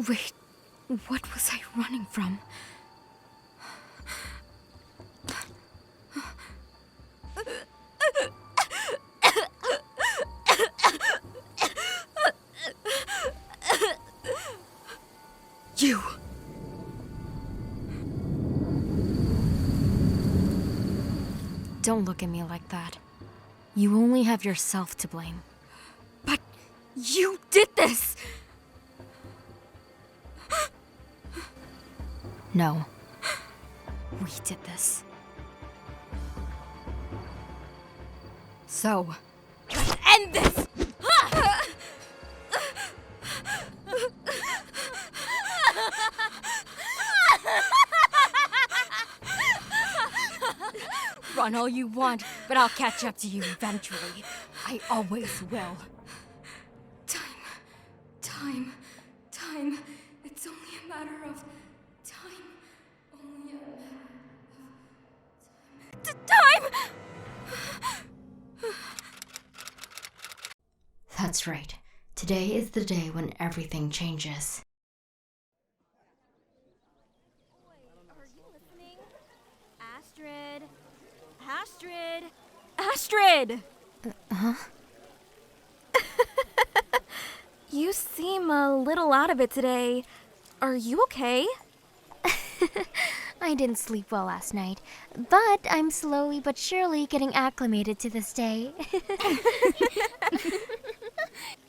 Wait, what was I running from? You! Don't look at me like that. You only have yourself to blame. But you did this! No. We did this. So, let's end this! Run all you want, but I'll catch up to you eventually. I always will. Time. It's only a matter of time. Only a matter of time! That's right. Today is the day when everything changes. Are you listening? Astrid! Huh? You seem a little out of it today. Are you okay? I didn't sleep well last night, but I'm slowly but surely getting acclimated to this day.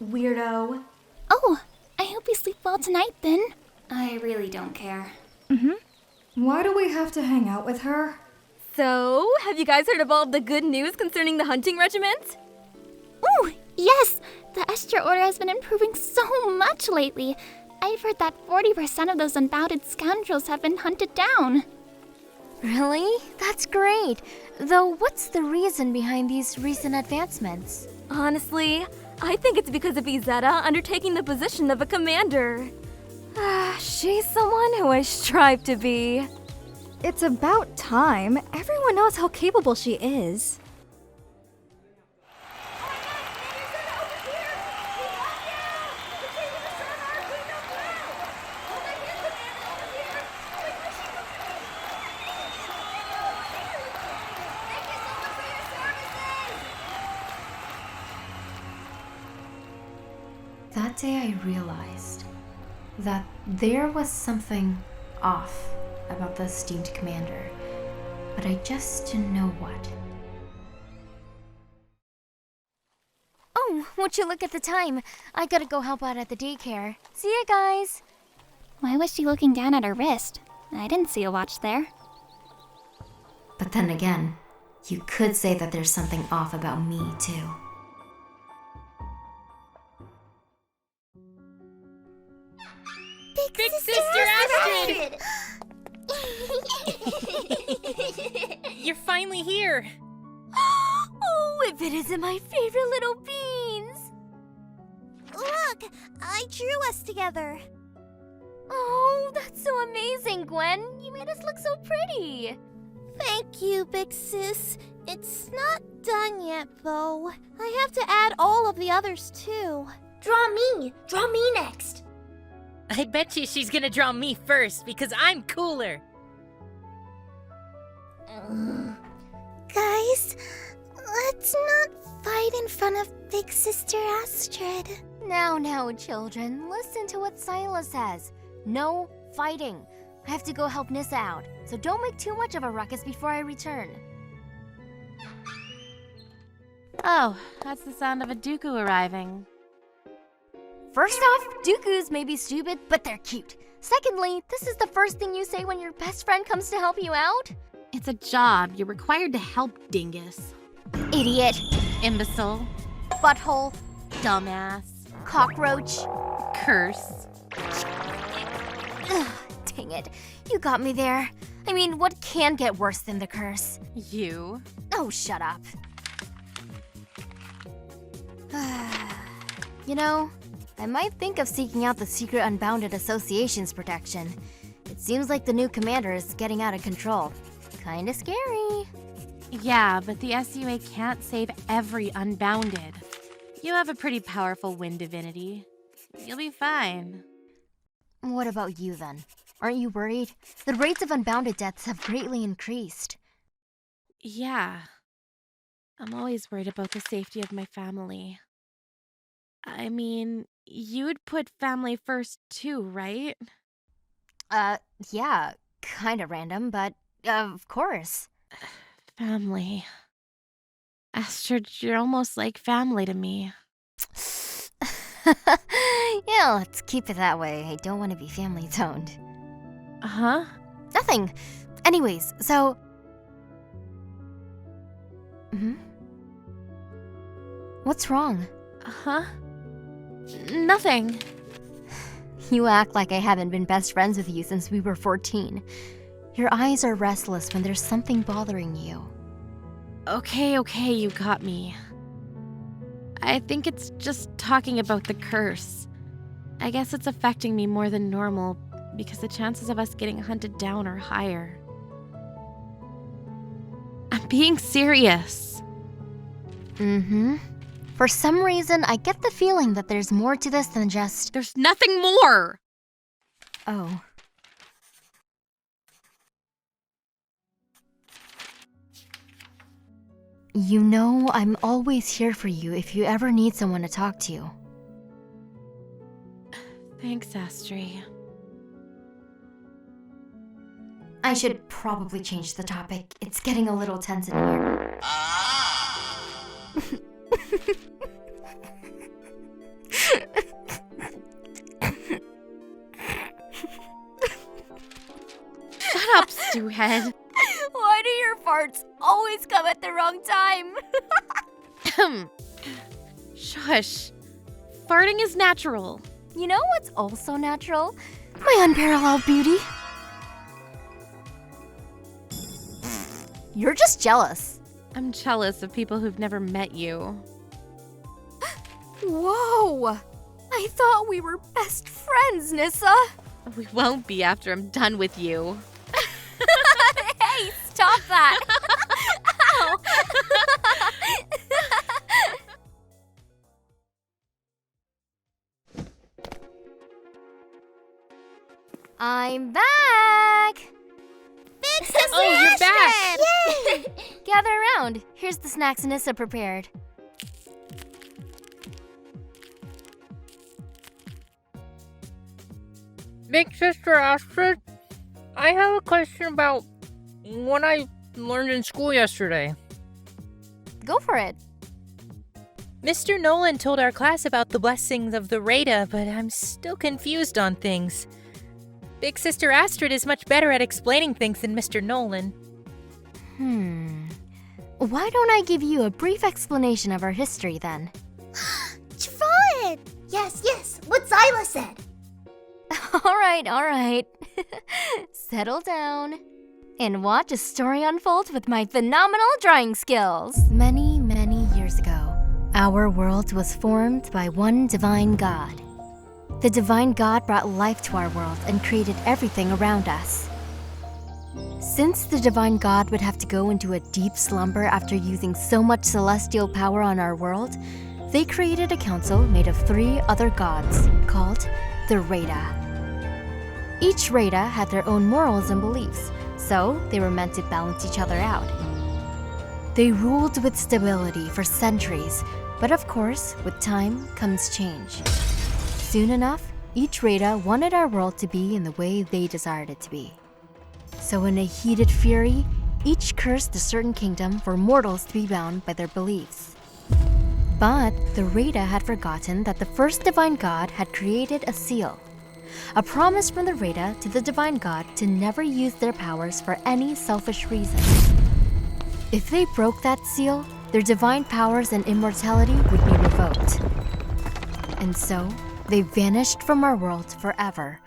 Weirdo. Oh, I hope you sleep well tonight then. I really don't care. Why do we have to hang out with her? So, have you guys heard of all of the good news concerning the hunting regiment? Ooh, yes! The Estra Order has been improving so much lately. I've heard that 40% of those unbounded scoundrels have been hunted down. Really? That's great. Though what's the reason behind these recent advancements? Honestly, I think it's because of Izetta undertaking the position of a commander. She's someone who I strive to be. It's about time. Everyone knows how capable she is. That day I realized that there was something off about the esteemed commander, but I just didn't know what. Oh, won't you look at the time? I gotta go help out at the daycare. See ya, guys! Why was she looking down at her wrist? I didn't see a watch there. But then again, you could say that there's something off about me, too. Big Sister Astrid! You're finally here. Oh, if it isn't my favorite little beans! Look, I drew us together. Oh, that's so amazing, Gwen. You made us look so pretty. Thank you, Big Sis. It's not done yet, though. I have to add all of the others, too. Draw me next. I bet you she's gonna draw me first because I'm cooler. Guys, let's not fight in front of Big Sister Astrid. Now, children, listen to what Silas says. No fighting. I have to go help Nissa out, so don't make too much of a ruckus before I return. Oh, that's the sound of a Dooku arriving. First off, Dooku's may be stupid, but they're cute. Secondly, this is the first thing you say when your best friend comes to help you out? It's a job. You're required to help, dingus. Idiot. Imbecile. Butthole. Dumbass. Cockroach. Curse. Ugh, dang it. You got me there. I mean, what can get worse than the curse? You. Oh, shut up. You know, I might think of seeking out the secret Unbounded Association's protection. It seems like the new commander is getting out of control. Kinda scary. Yeah, but the SUA can't save every Unbounded. You have a pretty powerful wind divinity. You'll be fine. What about you then? Aren't you worried? The rates of unbounded deaths have greatly increased. Yeah. I'm always worried about the safety of my family. I mean, you'd put family first too, right? Yeah, kinda random, but of course. Family. Astrid, you're almost like family to me. Yeah, let's keep it that way. I don't want to be family toned. Huh? Nothing. Anyways, so... What's wrong? Huh? Nothing. You act like I haven't been best friends with you since we were 14. Your eyes are restless when there's something bothering you. Okay, you got me. I think it's just talking about the curse. I guess it's affecting me more than normal because the chances of us getting hunted down are higher. I'm being serious. For some reason, I get the feeling that there's more to this than just... There's nothing more! Oh. You know, I'm always here for you if you ever need someone to talk to. Thanks, Astrid. I should probably change the topic. It's getting a little tense in here. Shut up, Stewhead. Why do your farts always come at the wrong time? Shush. Farting is natural. You know what's also natural? My unparalleled beauty. You're just jealous. I'm jealous of people who've never met you. Whoa! I thought we were best friends, Nissa. We won't be after I'm done with you. Hey, stop that! Ow! I'm back! Big Sister Oh, you're back! Astrid! Yay! Gather around. Here's the snacks Nissa prepared. Big Sister Astrid, I have a question about what I learned in school yesterday. Go for it. Mr. Nolan told our class about the blessings of the Rada, but I'm still confused on things. Big Sister Astrid is much better at explaining things than Mr. Nolan. Why don't I give you a brief explanation of our history then? Fun! Yes, what Zyla said. All right. Settle down and watch a story unfold with my phenomenal drawing skills. Many, many years ago, our world was formed by one divine god. The divine god brought life to our world and created everything around us. Since the divine god would have to go into a deep slumber after using so much celestial power on our world, they created a council made of 3 other gods called the Rada. Each Rada had their own morals and beliefs, so they were meant to balance each other out. They ruled with stability for centuries, but of course, with time comes change. Soon enough, each Rada wanted our world to be in the way they desired it to be. So in a heated fury, each cursed a certain kingdom for mortals to be bound by their beliefs. But the Rada had forgotten that the first divine god had created a seal, a promise from the Rada to the divine god to never use their powers for any selfish reason. If they broke that seal, their divine powers and immortality would be revoked. And so, they vanished from our world forever.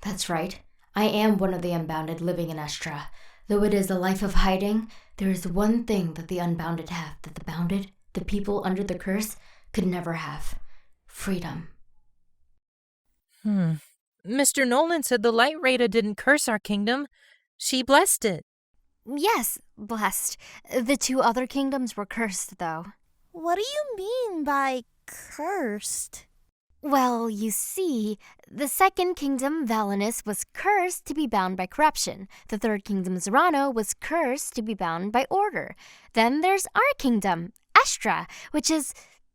That's right. I am one of the unbounded living in Estra. Though it is a life of hiding, there is one thing that the unbounded have that the bounded, the people under the curse, could never have. Freedom. Mr. Nolan said the light Rada didn't curse our kingdom. She blessed it. Yes, blessed. The two other kingdoms were cursed, though. What do you mean by cursed? Well, you see, the second kingdom, Valinus, was cursed to be bound by corruption. The third kingdom, Zerano, was cursed to be bound by order. Then there's our kingdom, Estra, which is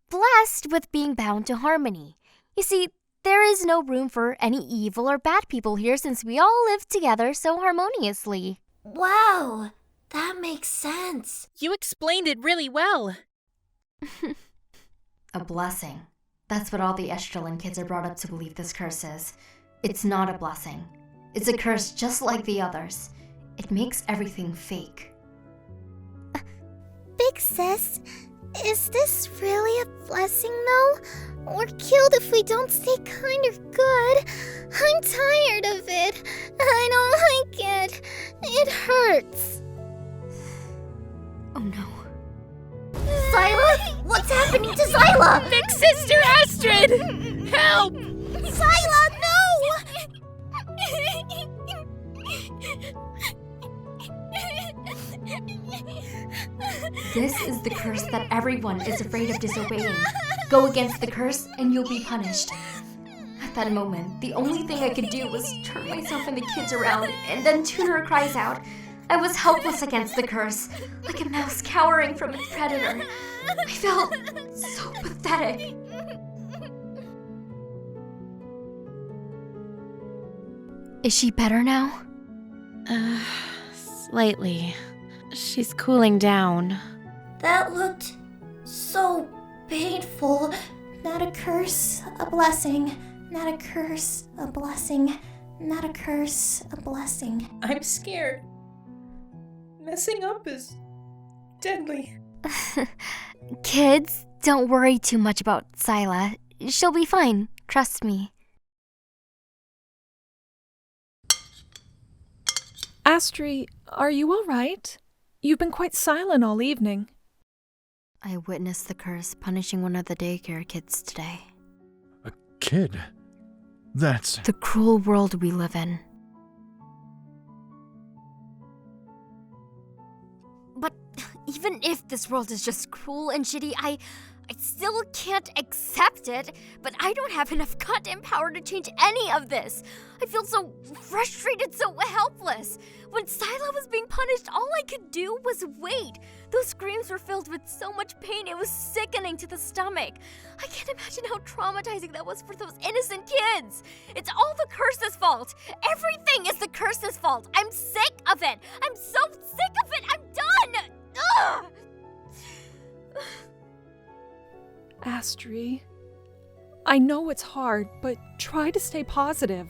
blessed with being bound to harmony. You see, there is no room for any evil or bad people here since we all live together so harmoniously. Wow, that makes sense. You explained it really well. A blessing. That's what all the Estrellan kids are brought up to believe this curse is. It's not a blessing. It's a curse just like the others. It makes everything fake. Big sis, is this really a blessing though? We're killed if we don't stay kind or good. I'm tired of it. I don't like it. It hurts. Oh no. Zyla? What's happening to Zyla? Big Sister Astrid! Help! Zyla, This is the curse that everyone is afraid of disobeying. Go against the curse and you'll be punished. At that moment, the only thing I could do was turn myself and the kids around, and then Tuner cries out. I was helpless against the curse, like a mouse cowering from its predator. I felt so pathetic. Is she better now? Slightly. She's cooling down. That looked so painful. Not a curse, a blessing. Not a curse, a blessing. Not a curse, a blessing. I'm scared. Messing up is deadly. Kids, don't worry too much about Zyla. She'll be fine, trust me. Astri, are you all right? You've been quite silent all evening. I witnessed the curse punishing one of the daycare kids today. A kid? That's... The cruel world we live in. But even if this world is just cruel and shitty, I still can't accept it. But I don't have enough goddamn power to change any of this. I feel so frustrated, so helpless. When Zyla was being punished, all I could do was wait. Those screams were filled with so much pain, it was sickening to the stomach. I can't imagine how traumatizing that was for those innocent kids. It's all the curse's fault. Everything is the curse's fault. I'm sick of it. I'm so sick of it. I'm done. Ugh! Astri, I know it's hard, but try to stay positive.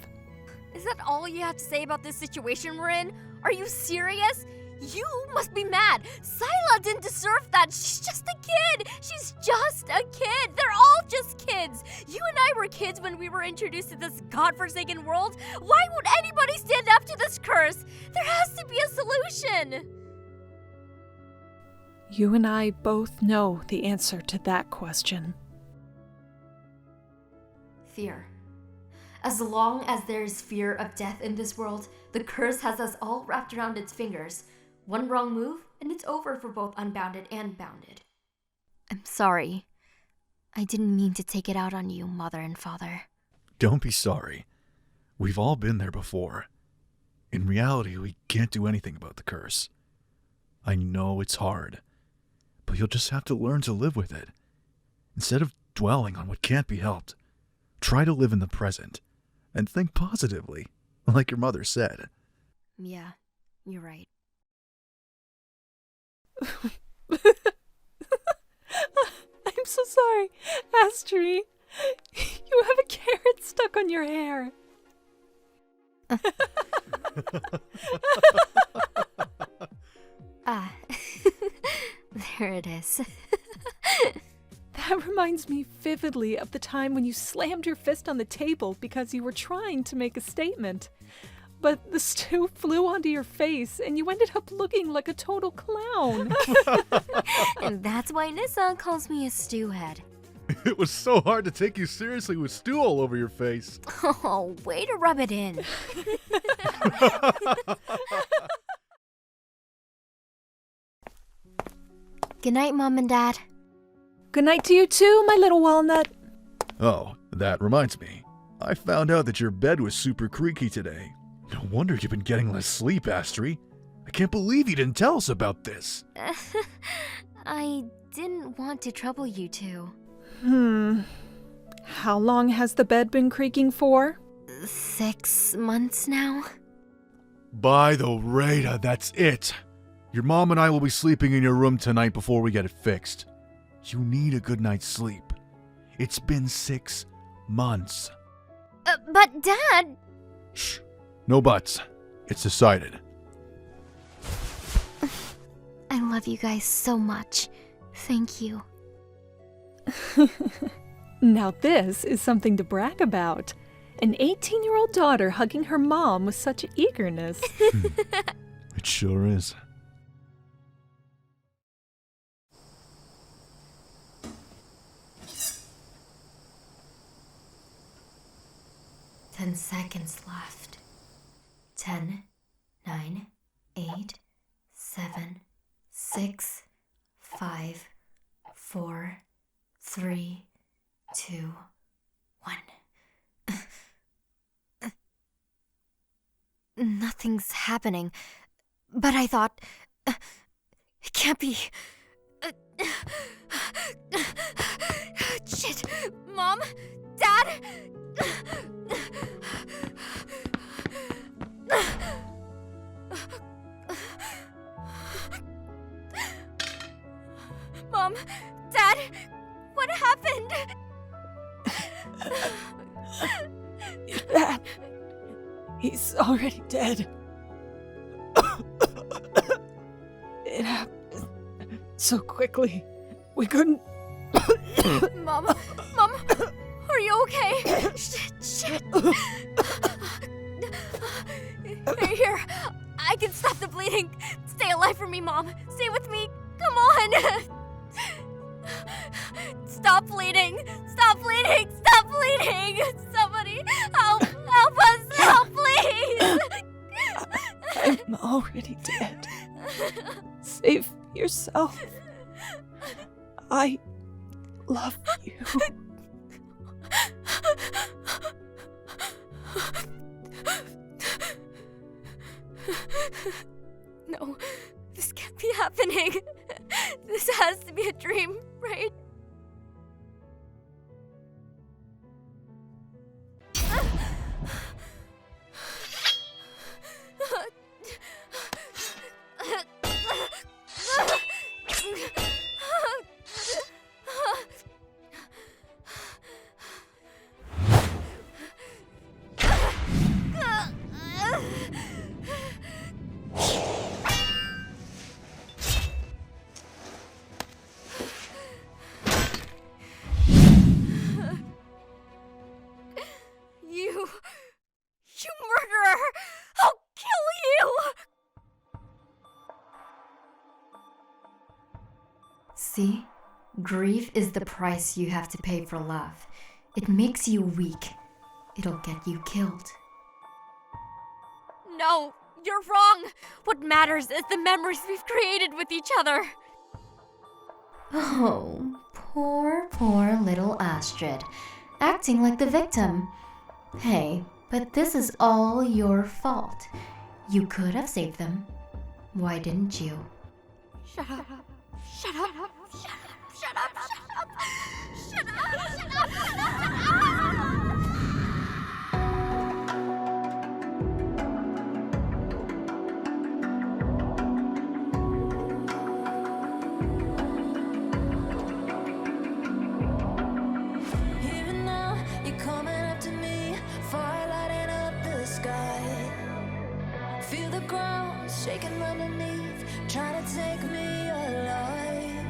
Is that all you have to say about this situation we're in? Are you serious? You must be mad. Zyla didn't deserve that. She's just a kid. She's just a kid. They're all just kids. You and I were kids when we were introduced to this godforsaken world. Why would anybody stand up to this curse? There has to be a solution. You and I both know the answer to that question. Fear. As long as there is fear of death in this world, the curse has us all wrapped around its fingers. One wrong move, and it's over for both Unbounded and Bounded. I'm sorry. I didn't mean to take it out on you, Mother and Father. Don't be sorry. We've all been there before. In reality, we can't do anything about the curse. I know it's hard, but you'll just have to learn to live with it. Instead of dwelling on what can't be helped, try to live in the present and think positively, like your mother said. Yeah, you're right. I'm so sorry, Astri. You have a carrot stuck on your hair. There it is. That reminds me vividly of the time when you slammed your fist on the table because you were trying to make a statement. but the stew flew onto your face and you ended up looking like a total clown. And that's why Nissa calls me a stew head. It was so hard to take you seriously with stew all over your face. Oh, way to rub it in. Good night, Mom and Dad. Good night to you too, my little walnut. Oh, that reminds me. I found out that your bed was super creaky today. No wonder you've been getting less sleep, Astri. I can't believe you didn't tell us about this. I didn't want to trouble you two. How long has the bed been creaking for? 6 months now. By the Rada, that's it. Your mom and I will be sleeping in your room tonight before we get it fixed. You need a good night's sleep. It's been 6 months. But Dad... Shh. No buts. It's decided. I love you guys so much. Thank you. Now this is something to brag about. An 18-year-old daughter hugging her mom with such eagerness. It sure is. Ten seconds left. 10, 9, 8, 7, 6, 5, 4, 3, 2, 1. Nothing's happening. But I thought... it can't be... Shit! Mom? Dad? Mom? Dad? What happened? Your dad, he's already dead. It happened so quickly. We couldn't... Mom? Mom? Are you okay? Shit. Here. I can stop the bleeding. Stay alive for me, Mom. Stay with me. Come on. Stop bleeding. Stop bleeding. Stop bleeding. Somebody help. Help us. Help, please. I'm already dead. Save yourself. I love you. No, this can't be happening. This has to be a dream, right? You murderer! I'll kill you! See? Grief is the price you have to pay for love. It makes you weak. It'll get you killed. No, you're wrong! What matters is the memories we've created with each other. Oh, poor little Astrid. Acting like the victim. Hey, but this is all your fault. You could have saved them. Why didn't you? Shut up. Shut up. Shut up. Shut up. Shut up. Shut up. Shut up. Shut up. Even now, you're coming up to me, fire lighting up the sky. Feel the ground shaking underneath, trying to take me alive.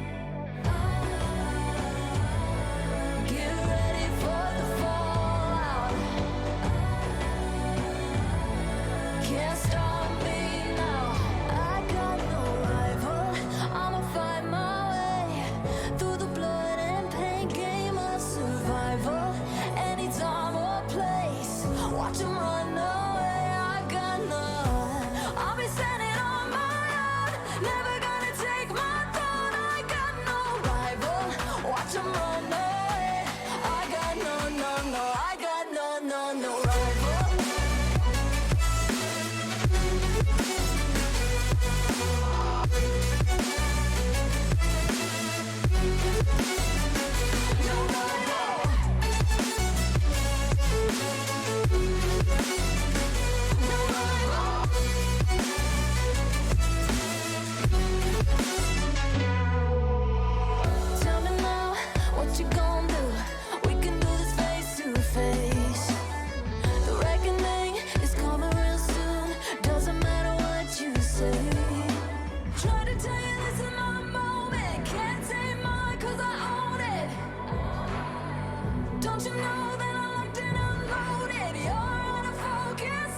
Don't you know that I'm locked and unloaded? You're out of focus.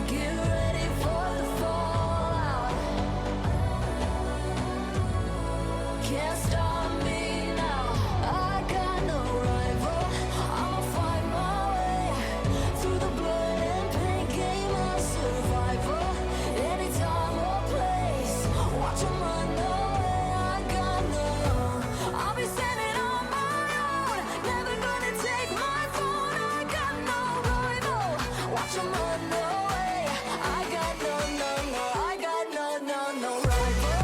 Get ready for the fallout. Can't stop me now. I got no rival. I'ma fight my way through the blood and pain, game of survival. Any time or place, watch 'em run away. I got no. I'll be standing on my own, never gonna take my phone. I got no rival. Watch 'em run away. I got no, I got no rival. No rival.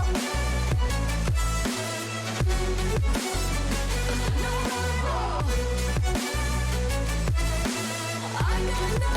I got no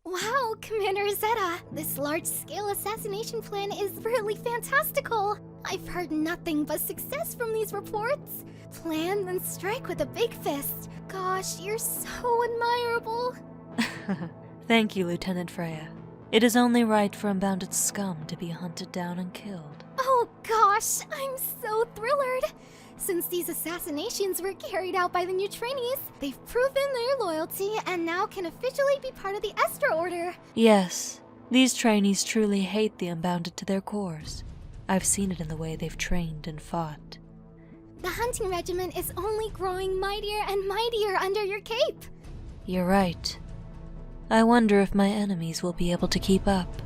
Wow, Commander Izetta, this large-scale assassination plan is really fantastical. I've heard nothing but success from these reports. Plan then strike with a big fist. Gosh, you're so admirable. Thank you, Lieutenant Freya. It is only right for unbounded scum to be hunted down and killed. Oh gosh, I'm so thrilled. Since these assassinations were carried out by the new trainees, they've proven their loyalty and now can officially be part of the Estra Order. Yes, these trainees truly hate the unbounded to their cores. I've seen it in the way they've trained and fought. The hunting regiment is only growing mightier and mightier under your cape. You're right. I wonder if my enemies will be able to keep up.